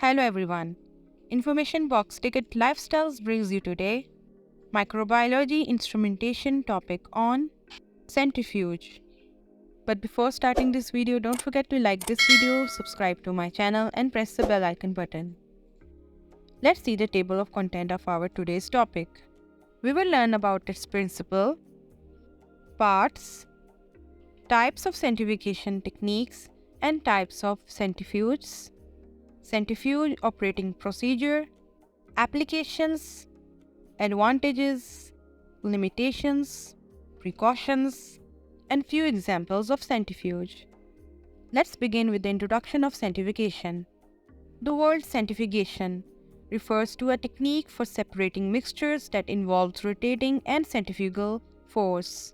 Hello everyone. InformationBoxTicket Lifestyles brings you today microbiology instrumentation topic on centrifuge. But before starting this video, don't forget to like this video, subscribe to my channel and press the bell icon button. Let's see the table of content of our today's topic. We will learn about its principle, parts, types of centrifugation techniques and types of centrifuges, centrifuge operating procedure, applications, advantages, limitations, precautions, and few examples of centrifuge. Let's begin with the introduction of centrifugation. The word centrifugation refers to a technique for separating mixtures that involves rotating and centrifugal force.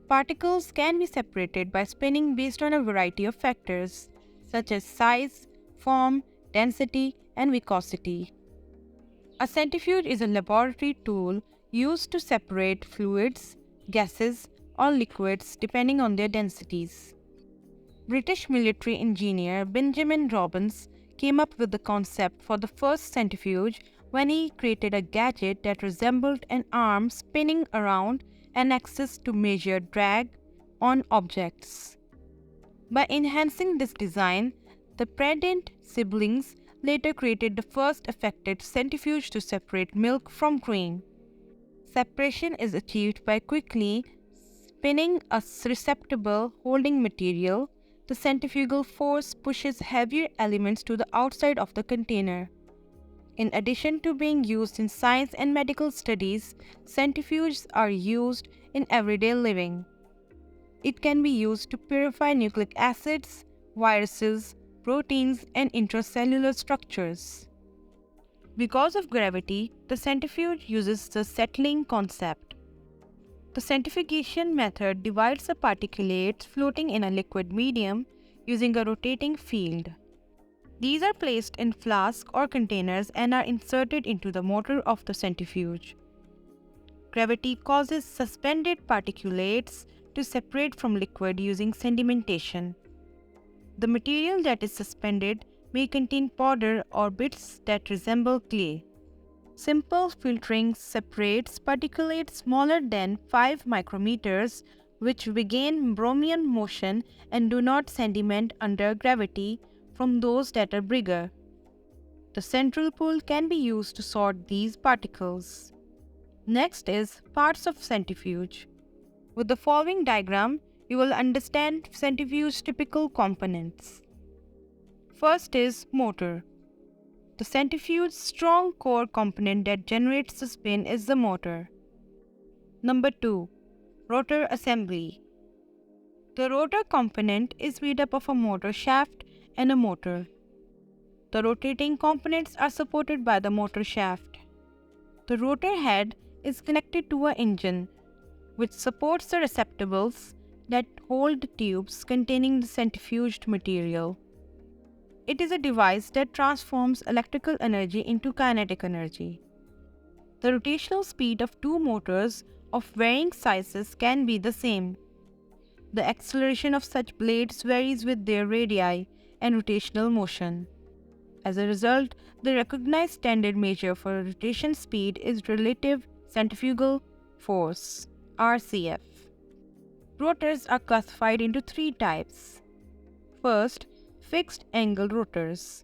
Particles can be separated by spinning based on a variety of factors, such as size, form, density, and viscosity. A centrifuge is a laboratory tool used to separate fluids, gases, or liquids depending on their densities. British military engineer Benjamin Robbins came up with the concept for the first centrifuge when he created a gadget that resembled an arm spinning around an axis to measure drag on objects. By enhancing this design, the Predent siblings later created the first effective centrifuge to separate milk from cream. Separation is achieved by quickly spinning a receptacle holding material. The centrifugal force pushes heavier elements to the outside of the container. In addition to being used in science and medical studies, centrifuges are used in everyday living. It can be used to purify nucleic acids, viruses, proteins, and intracellular structures. Because of gravity, the centrifuge uses the settling concept. The centrifugation method divides the particulates floating in a liquid medium using a rotating field. These are placed in flasks or containers and are inserted into the motor of the centrifuge. Gravity causes suspended particulates to separate from liquid using sedimentation. The material that is suspended may contain powder or bits that resemble clay. Simple filtering separates particulates smaller than 5 micrometers which begin Brownian motion and do not sediment under gravity from those that are bigger. The central pool can be used to sort these particles. Next is parts of centrifuge. With the following diagram, you will understand centrifuge's typical components. First is motor. The centrifuge's strong core component that generates the spin is the motor. Number 2. Rotor assembly. The rotor component is made up of a motor shaft and a motor. The rotating components are supported by the motor shaft. The rotor head is connected to an engine, which supports the receptacles that hold the tubes containing the centrifuged material. It is a device that transforms electrical energy into kinetic energy. The rotational speed of two motors of varying sizes can be the same. The acceleration of such blades varies with their radii and rotational motion. As a result, the recognized standard measure for rotation speed is relative centrifugal force, RCF. Rotors are classified into three types. First, fixed angle rotors.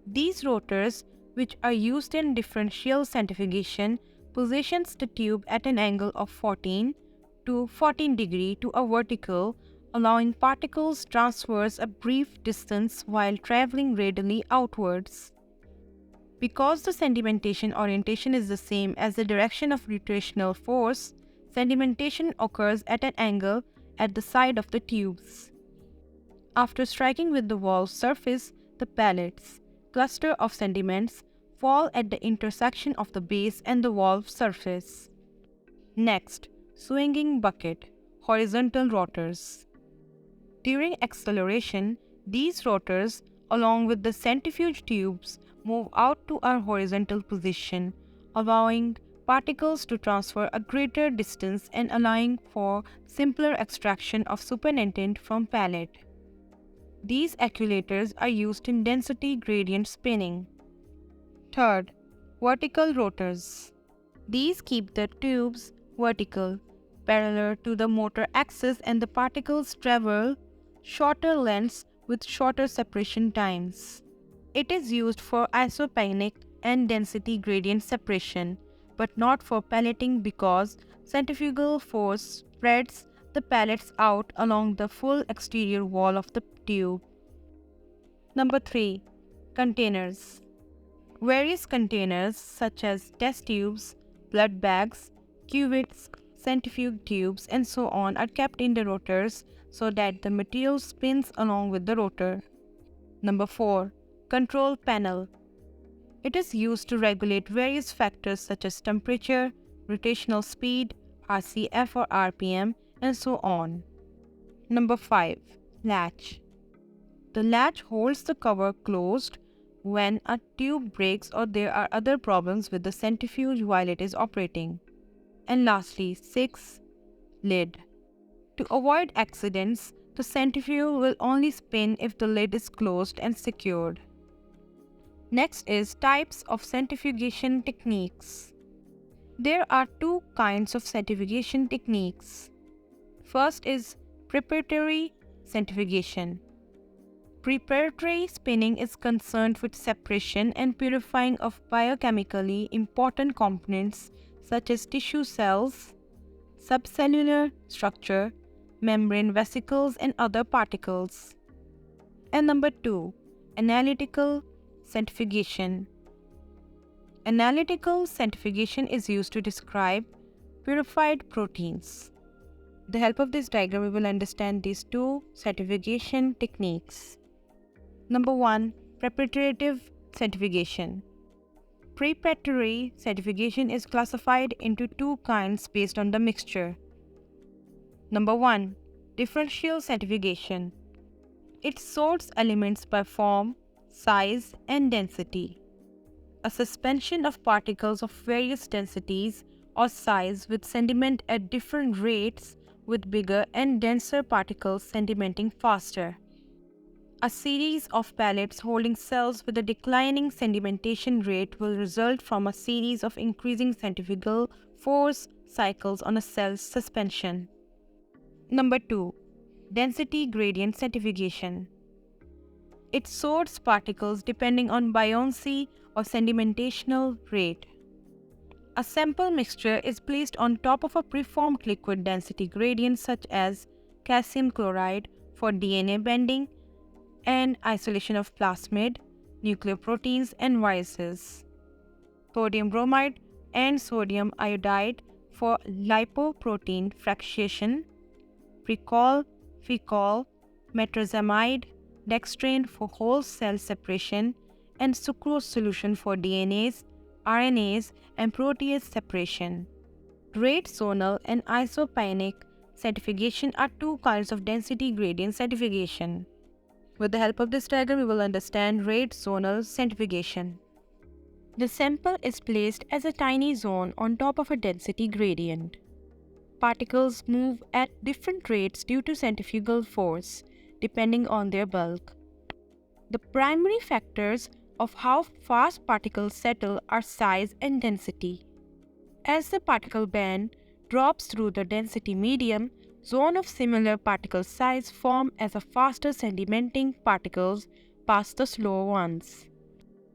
These rotors, which are used in differential centrifugation, positions the tube at an angle of 14 to 14 degree to a vertical, allowing particles transverse a brief distance while traveling radially outwards. Because the sedimentation orientation is the same as the direction of rotational force, sedimentation occurs at an angle at the side of the tubes. After striking with the valve surface, the pellets, cluster of sediments, fall at the intersection of the base and the valve surface. Next, swinging bucket, horizontal rotors. During acceleration, these rotors, along with the centrifuge tubes, move out to a horizontal position, allowing particles to transfer a greater distance and allowing for simpler extraction of supernatant from pellet. These accumulators are used in density gradient spinning. Third, vertical rotors. These keep the tubes vertical, parallel to the motor axis, and the particles travel shorter lengths with shorter separation times. It is used for isopanic and density gradient separation, but not for pelleting because centrifugal force spreads the pellets out along the full exterior wall of the tube. Number 3. Containers. Various containers such as test tubes, blood bags, cuvettes, centrifuge tubes, and so on are kept in the rotors so that the material spins along with the rotor. Number 4. Control panel. It is used to regulate various factors such as temperature, rotational speed, RCF or RPM, and so on. Number 5. Latch. The latch holds the cover closed when a tube breaks or there are other problems with the centrifuge while it is operating. And lastly, 6. Lid. To avoid accidents, the centrifuge will only spin if the lid is closed and secured. Next is types of centrifugation techniques. There are two kinds of centrifugation techniques. First is preparatory centrifugation. Preparatory spinning is concerned with separation and purifying of biochemically important components such as tissue cells, subcellular structure, membrane vesicles, and other particles. And number 2, analytical centrifugation. Analytical centrifugation is used to describe purified proteins. With the help of this diagram, we will understand these two centrifugation techniques. Number 1. Preparative centrifugation. Preparatory centrifugation is classified into two kinds based on the mixture. Number 1. Differential centrifugation. It sorts elements by form, size, and density. A suspension of particles of various densities or size with sediment at different rates, with bigger and denser particles sedimenting faster. A series of pellets holding cells with a declining sedimentation rate will result from a series of increasing centrifugal force cycles on a cell's suspension. Number 2. Density gradient centrifugation. It sorts particles depending on buoyancy or sedimentational rate. A sample mixture is placed on top of a preformed liquid density gradient such as calcium chloride for DNA bending and isolation of plasmid, nucleoproteins, and viruses, sodium bromide and sodium iodide for lipoprotein fractionation, precol, ficol, metrazamide, dextrane for whole cell separation, and sucrose solution for DNAs, RNAs, and protease separation. Rate zonal and isopanic centrifugation are two kinds of density gradient centrifugation. With the help of this diagram, we will understand rate zonal centrifugation. The sample is placed as a tiny zone on top of a density gradient. Particles move at different rates due to centrifugal force, depending on their bulk. The primary factors of how fast particles settle are size and density. As the particle band drops through the density medium, zones of similar particle size form as a faster sedimenting particles pass the slower ones.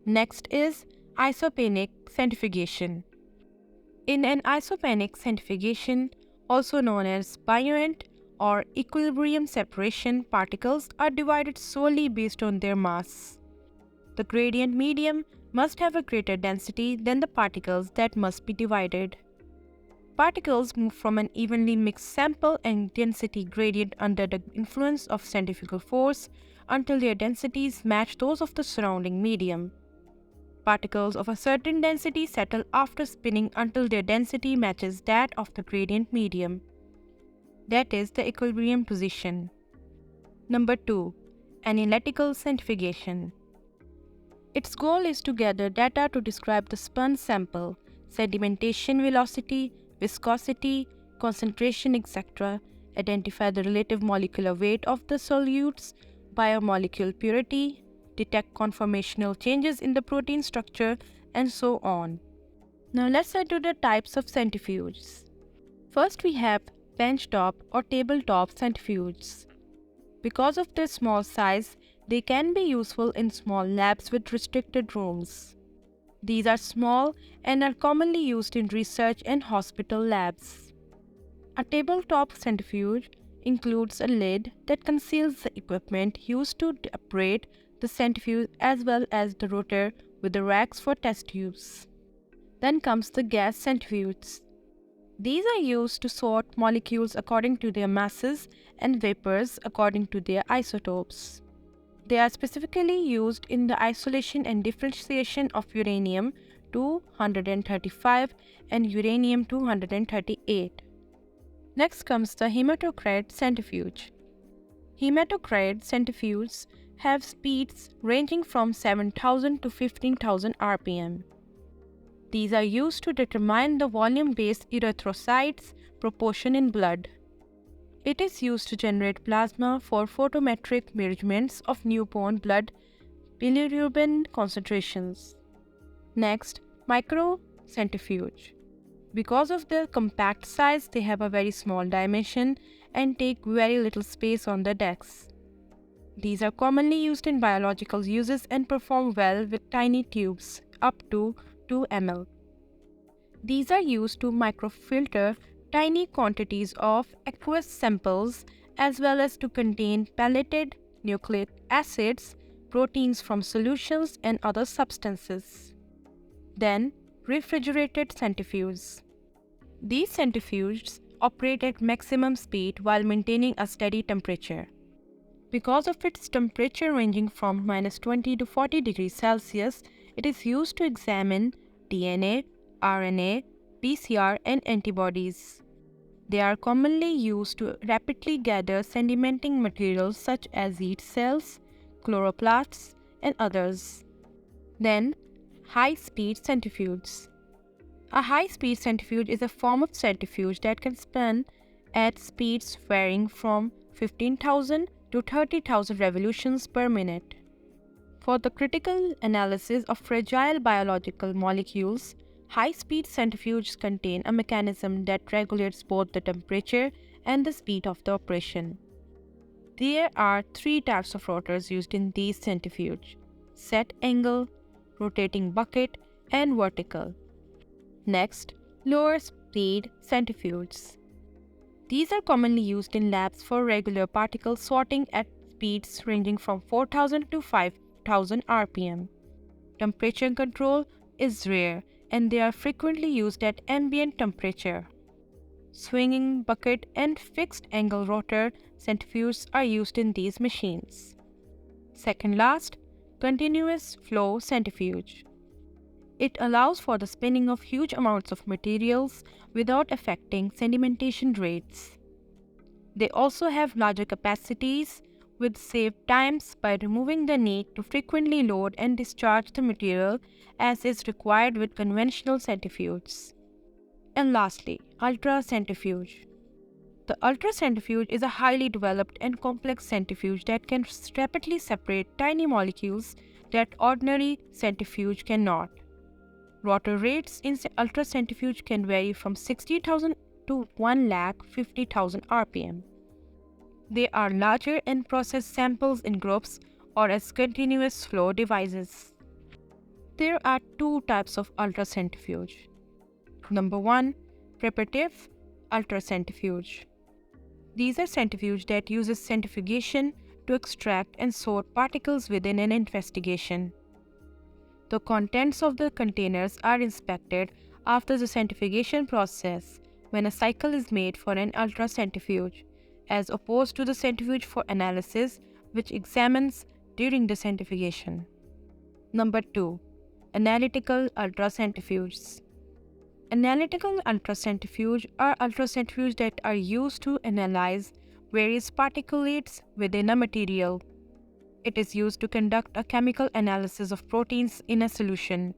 Next is isopanic centrifugation. In an isopanic centrifugation, also known as buoyant or equilibrium separation, particles are divided solely based on their mass. The gradient medium must have a greater density than the particles that must be divided. Particles move from an evenly mixed sample and density gradient under the influence of centrifugal force until their densities match those of the surrounding medium. Particles of a certain density settle after spinning until their density matches that of the gradient medium. That is the equilibrium position. Number 2. Analytical centrifugation. Its goal is to gather data to describe the spun sample, sedimentation velocity, viscosity, concentration, etc., identify the relative molecular weight of the solutes, biomolecule purity, detect conformational changes in the protein structure, and so on. Now let's head to the types of centrifuges. First we have benchtop or tabletop centrifuges. Because of their small size, they can be useful in small labs with restricted rooms. These are small and are commonly used in research and hospital labs. A tabletop centrifuge includes a lid that conceals the equipment used to operate the centrifuge as well as the rotor with the racks for test tubes. Then comes the gas centrifuges. These are used to sort molecules according to their masses and vapors according to their isotopes. They are specifically used in the isolation and differentiation of uranium-235 and uranium-238. Next comes the hematocrit centrifuge. Hematocrit centrifuges have speeds ranging from 7,000 to 15,000 rpm. These are used to determine the volume-based erythrocytes proportion in blood. It is used to generate plasma for photometric measurements of newborn blood bilirubin concentrations. Next, microcentrifuge. Because of their compact size, they have a very small dimension and take very little space on the decks. These are commonly used in biological uses and perform well with tiny tubes, up to 2 ml. These are used to microfilter tiny quantities of aqueous samples as well as to contain pelleted nucleic acids, proteins from solutions, and other substances. Then, refrigerated centrifuges. These centrifuges operate at maximum speed while maintaining a steady temperature. Because of its temperature ranging from -20 to 40 degrees Celsius, it is used to examine DNA, RNA, PCR, and antibodies. They are commonly used to rapidly gather sedimenting materials such as yeast cells, chloroplasts, and others. Then, high-speed centrifuges. A high-speed centrifuge is a form of centrifuge that can spin at speeds varying from 15,000 to 30,000 revolutions per minute. For the critical analysis of fragile biological molecules, high-speed centrifuges contain a mechanism that regulates both the temperature and the speed of the operation. There are 3 types of rotors used in these centrifuges: set angle, rotating bucket, and vertical. Next, lower speed centrifuges. These are commonly used in labs for regular particle sorting at speeds ranging from 4,000 to 5,000 rpm. Temperature control is rare and they are frequently used at ambient temperature. Swinging bucket and fixed angle rotor centrifuges are used in these machines. Second last, continuous flow centrifuge. It allows for the spinning of huge amounts of materials without affecting sedimentation rates. They also have larger capacities, which save times by removing the need to frequently load and discharge the material as is required with conventional centrifuges. And lastly, ultracentrifuge. The ultracentrifuge is a highly developed and complex centrifuge that can rapidly separate tiny molecules that ordinary centrifuge cannot. Rotor rates in ultracentrifuge can vary from 60,000 to 1,50,000 rpm. They are larger and process samples in groups or as continuous flow devices. There are 2 types of ultracentrifuge. Number 1, preparative ultracentrifuge. These are centrifuges that uses centrifugation to extract and sort particles within an investigation. The contents of the containers are inspected after the centrifugation process when a cycle is made for an ultracentrifuge, as opposed to the centrifuge for analysis, which examines during the centrifugation. Number 2, analytical ultracentrifuges. Analytical ultracentrifuge are ultracentrifuges that are used to analyze various particulates within a material. It is used to conduct a chemical analysis of proteins in a solution.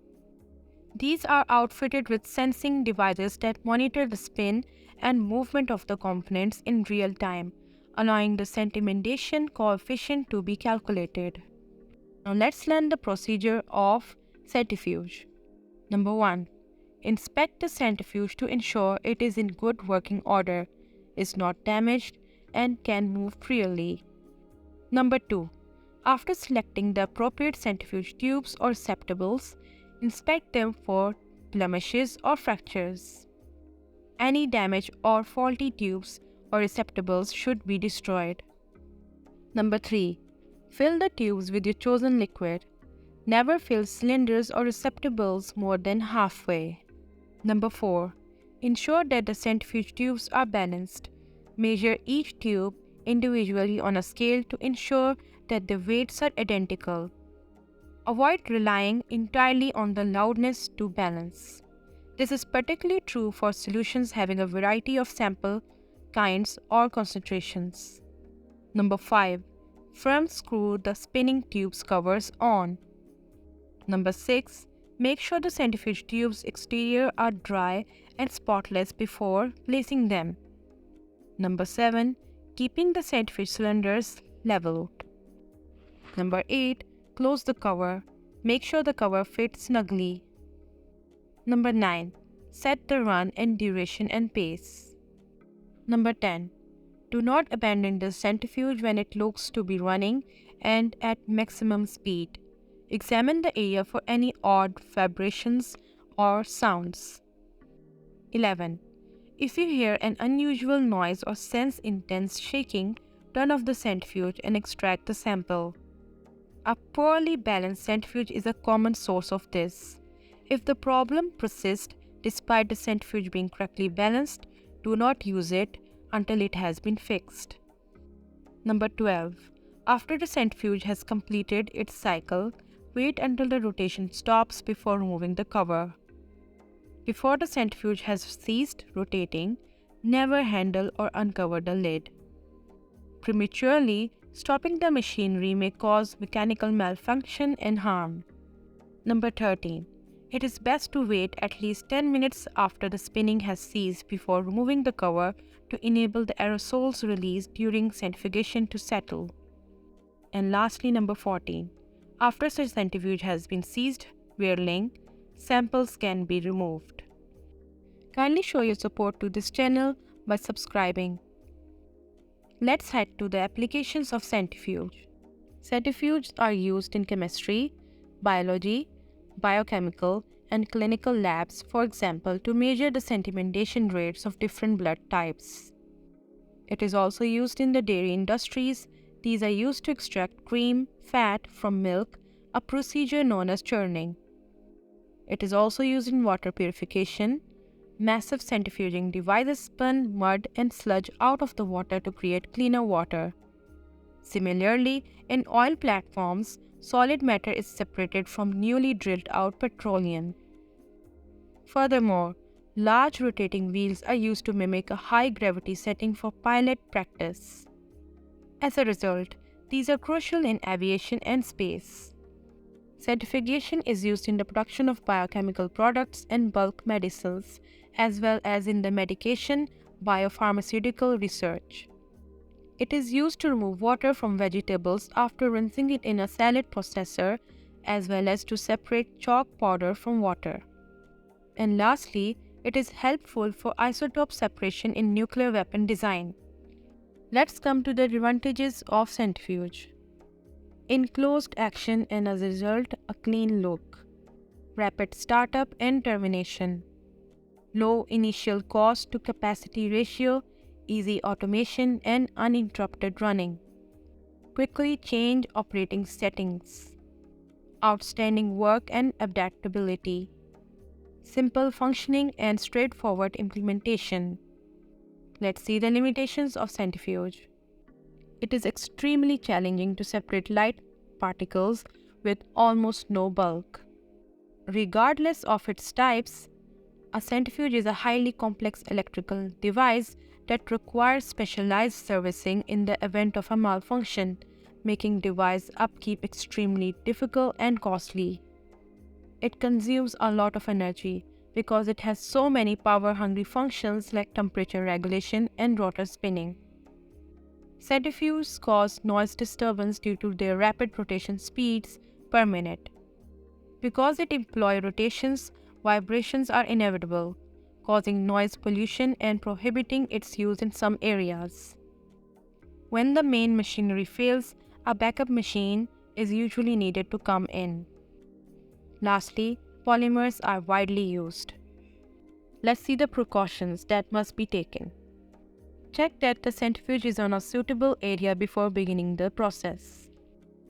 These are outfitted with sensing devices that monitor the spin and movement of the components in real time, allowing the sedimentation coefficient to be calculated. Now let's learn the procedure of centrifuge. Number 1. Inspect the centrifuge to ensure it is in good working order, is not damaged, and can move freely. Number 2. After selecting the appropriate centrifuge tubes or receptacles, inspect them for blemishes or fractures. Any damaged or faulty tubes or receptacles should be destroyed. Number 3. Fill the tubes with your chosen liquid. Never fill cylinders or receptacles more than halfway. Number 4. Ensure that the centrifuge tubes are balanced. Measure each tube individually on a scale to ensure that the weights are identical. Avoid relying entirely on the loudness to balance. This is particularly true for solutions having a variety of sample kinds or concentrations. Number 5. Firm screw the spinning tubes covers on. Number 6. Make sure the centrifuge tubes exterior are dry and spotless before placing them. Number 7. Keeping the centrifuge cylinders level. Number 8. Close the cover. Make sure the cover fits snugly. Number 9. Set the run and duration and pace. Number 10. Do not abandon the centrifuge when it looks to be running and at maximum speed. Examine the area for any odd vibrations or sounds. 11. If you hear an unusual noise or sense intense shaking, turn off the centrifuge and extract the sample. A poorly balanced centrifuge is a common source of this. If the problem persists despite the centrifuge being correctly balanced, do not use it until it has been fixed. Number 12. After the centrifuge has completed its cycle, wait until the rotation stops before removing the cover. Before the centrifuge has ceased rotating, never handle or uncover the lid. Prematurely stopping the machinery may cause mechanical malfunction and harm. Number 13. It is best to wait at least 10 minutes after the spinning has ceased before removing the cover to enable the aerosols released during centrifugation to settle. And lastly, number 14. After the centrifuge has been ceased whirling, samples can be removed. Kindly show your support to this channel by subscribing. Let's head to the applications of centrifuge. Centrifuges are used in chemistry, biology, biochemical, and clinical labs, for example, to measure the sedimentation rates of different blood types. It is also used in the dairy industries. These are used to extract cream, fat from milk, a procedure known as churning. It is also used in water purification. Massive centrifuging devices spun mud and sludge out of the water to create cleaner water. Similarly, in oil platforms, solid matter is separated from newly drilled out petroleum. Furthermore, large rotating wheels are used to mimic a high gravity setting for pilot practice. As a result, these are crucial in aviation and space. Centrifugation is used in the production of biochemical products and bulk medicines, as well as in the medication, biopharmaceutical research. It is used to remove water from vegetables after rinsing it in a salad processor, as well as to separate chalk powder from water. And lastly, it is helpful for isotope separation in nuclear weapon design. Let's come to the advantages of centrifuge. Enclosed action and as a result, a clean look. Rapid startup and termination. Low initial cost to capacity ratio, easy automation and uninterrupted running. Quickly change operating settings. Outstanding work and adaptability. Simple functioning and straightforward implementation. Let's see the limitations of centrifuge. It is extremely challenging to separate light particles with almost no bulk. Regardless of its types, a centrifuge is a highly complex electrical device that requires specialized servicing in the event of a malfunction, making device upkeep extremely difficult and costly. It consumes a lot of energy because it has so many power-hungry functions like temperature regulation and rotor spinning. Centrifuges cause noise disturbance due to their rapid rotation speeds per minute. Because it employs rotations, vibrations are inevitable, causing noise pollution and prohibiting its use in some areas. When the main machinery fails, a backup machine is usually needed to come in. Lastly, polymers are widely used. Let's see the precautions that must be taken. Check that the centrifuge is on a suitable area before beginning the process.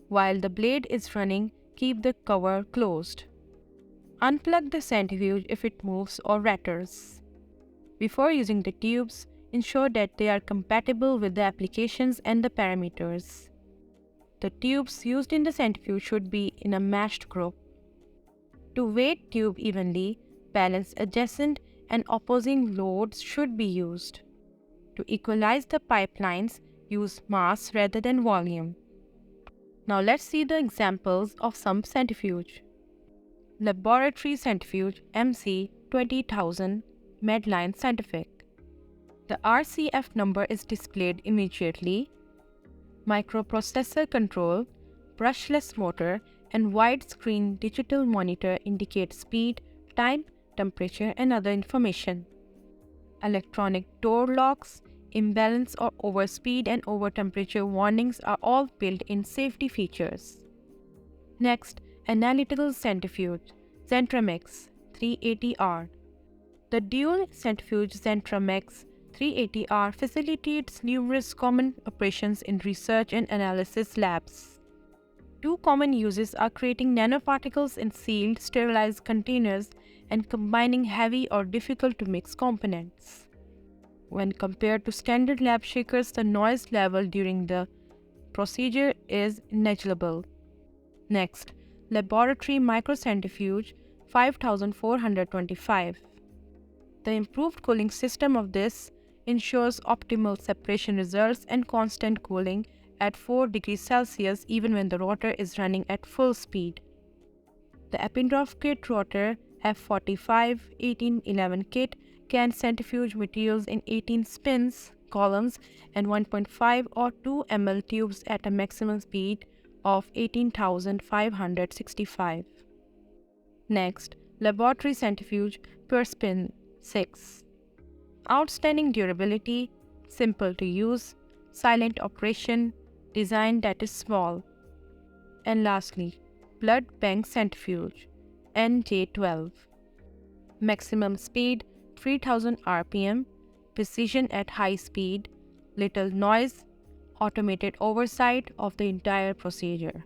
While the blade is running, keep the cover closed. Unplug the centrifuge if it moves or rattles. Before using the tubes, ensure that they are compatible with the applications and the parameters. The tubes used in the centrifuge should be in a matched group. To weight tube evenly, balance adjacent and opposing loads should be used. To equalize the pipelines, use mass rather than volume. Now let's see the examples of some centrifuge. Laboratory centrifuge MC 20000 Medline Scientific. The RCF number is displayed immediately. Microprocessor control, brushless motor, and widescreen digital monitor indicate speed, time, temperature, and other information. Electronic door locks, imbalance or overspeed and overtemperature warnings are all built-in safety features. Next, analytical centrifuge, Centramex 380R. The dual centrifuge Centramex 380R facilitates numerous common operations in research and analysis labs. Two common uses are creating nanoparticles in sealed, sterilized containers and combining heavy or difficult to mix components. When compared to standard lab shakers, the noise level during the procedure is negligible. Next, laboratory microcentrifuge 5425. The improved cooling system of this ensures optimal separation results and constant cooling at 4 degrees Celsius even when the rotor is running at full speed. The Eppendorf kit rotor F45 1811 kit can centrifuge materials in 18 spins, columns, and 1.5 or 2 ml tubes at a maximum speed of 18,565. Next, laboratory centrifuge per spin 6. Outstanding durability, simple to use, silent operation, design that is small. And lastly, blood bank centrifuge NJ12. Maximum speed 3000 rpm, precision at high speed, little noise, automated oversight of the entire procedure.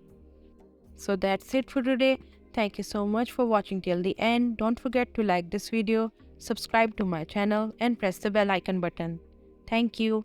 So that's it for today. Thank you so much for watching till the end. Don't forget to like this video, subscribe to my channel and press the bell icon button. Thank you.